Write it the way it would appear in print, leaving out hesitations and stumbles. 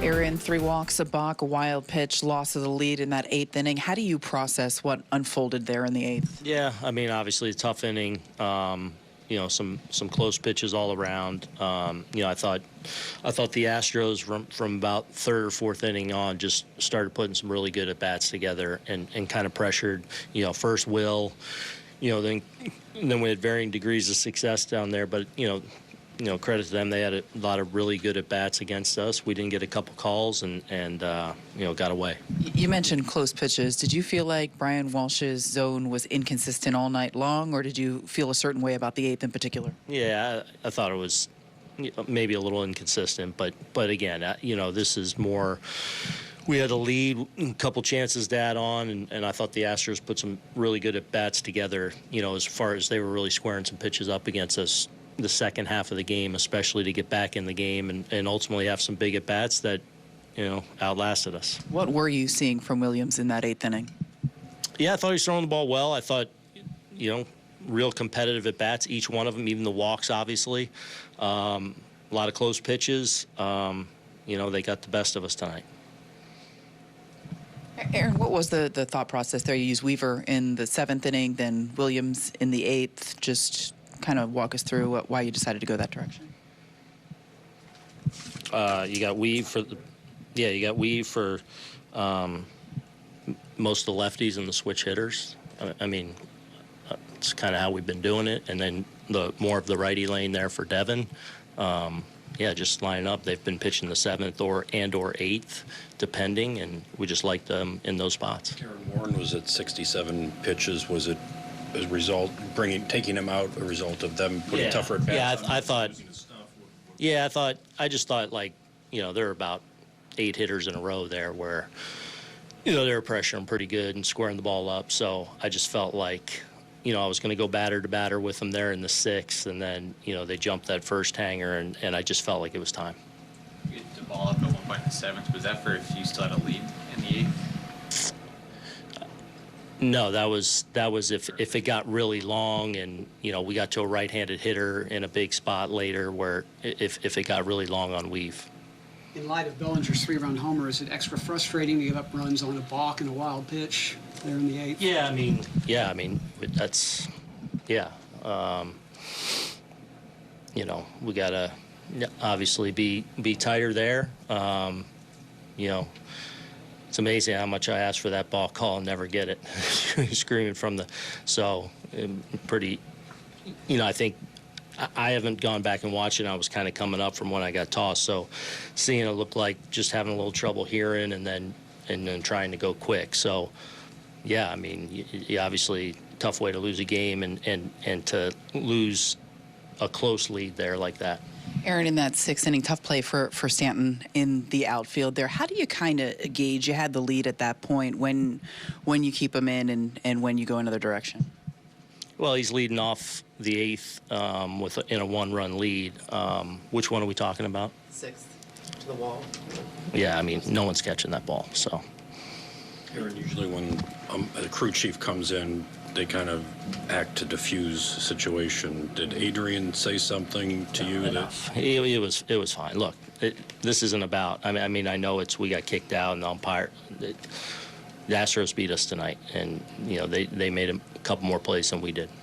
Aaron, 3 walks, a balk, a wild pitch, loss of the lead in that 8th inning. How do you process what unfolded there in the 8th? Yeah, I mean, obviously a tough inning. Some close pitches all around. I thought the Astros from about 3rd or 4th inning on just started putting some really good at bats together and kind of pressured. First Will, then we had varying degrees of success down there, but credit to them, they had a lot of really good at bats against us. We didn't get a couple calls and got away. You mentioned close pitches. Did you feel like Brian Walsh's zone was inconsistent all night long, or did you feel a certain way about the 8th in particular? Yeah, I thought it was maybe a little inconsistent, but again, this is more. We had a lead, a couple chances to add on, and I thought the Astros put some really good at bats together. As far as they were really squaring some pitches up against us the second half of the game, especially to get back in the game and ultimately have some big at bats that outlasted us. What were you seeing from Williams in that 8th inning? Yeah, I thought he was throwing the ball well. I thought, real competitive at bats, each one of them, even the walks, obviously. A lot of close pitches. They got the best of us tonight. Aaron, what was the thought process there? You used Weaver in the 7th inning, then Williams in the 8th. Just kind of walk us through why you decided to go that direction. You got Weave for most of the lefties and the switch hitters. I mean, it's kind of how we've been doing it. And then more of the righty lane there for Devin. Just line up. They've been pitching the 7th or 8th, depending, and we just like them in those spots. Karen Warren was at 67 pitches. Was it a result taking him out a result of them putting tougher at bats? Yeah, I just thought there were about 8 hitters in a row there where they were pressuring pretty good and squaring the ball up. So I just felt like I was going to go batter to batter with them there in the 6th, and then they jumped that first hanger, and I just felt like it was time. You get the ball up at one point in the 7th. Was that for if you still had a lead in the 8th? No, that was if it got really long and we got to a right-handed hitter in a big spot later where if it got really long on Weave. In light of Bellinger's 3-run homer, is it extra frustrating to give up runs on a balk and a wild pitch there in the 8th? Yeah, I mean that's we gotta obviously be tighter there. It's amazing how much I ask for that ball call and never get it. Screaming from the pretty. I think I haven't gone back and watched it. I was kind of coming up from when I got tossed, so seeing it look like just having a little trouble hearing and then trying to go quick. So yeah, I mean, you obviously tough way to lose a game and to lose a close lead there like that. Aaron, in that 6th inning, tough play for Stanton in the outfield there. How do you kind of gauge, you had the lead at that point, when you keep him in and when you go another direction? Well, he's leading off the 8th in a 1-run lead. Which one are we talking about? 6th, to the wall. Yeah, I mean, no one's catching that ball, so. Aaron, usually when a crew chief comes in, they kind of act to diffuse a situation. Did Adrian say something to you? It was fine. Look, this isn't about. I mean, I know we got kicked out and the umpire. The Astros beat us tonight, and they made a couple more plays than we did.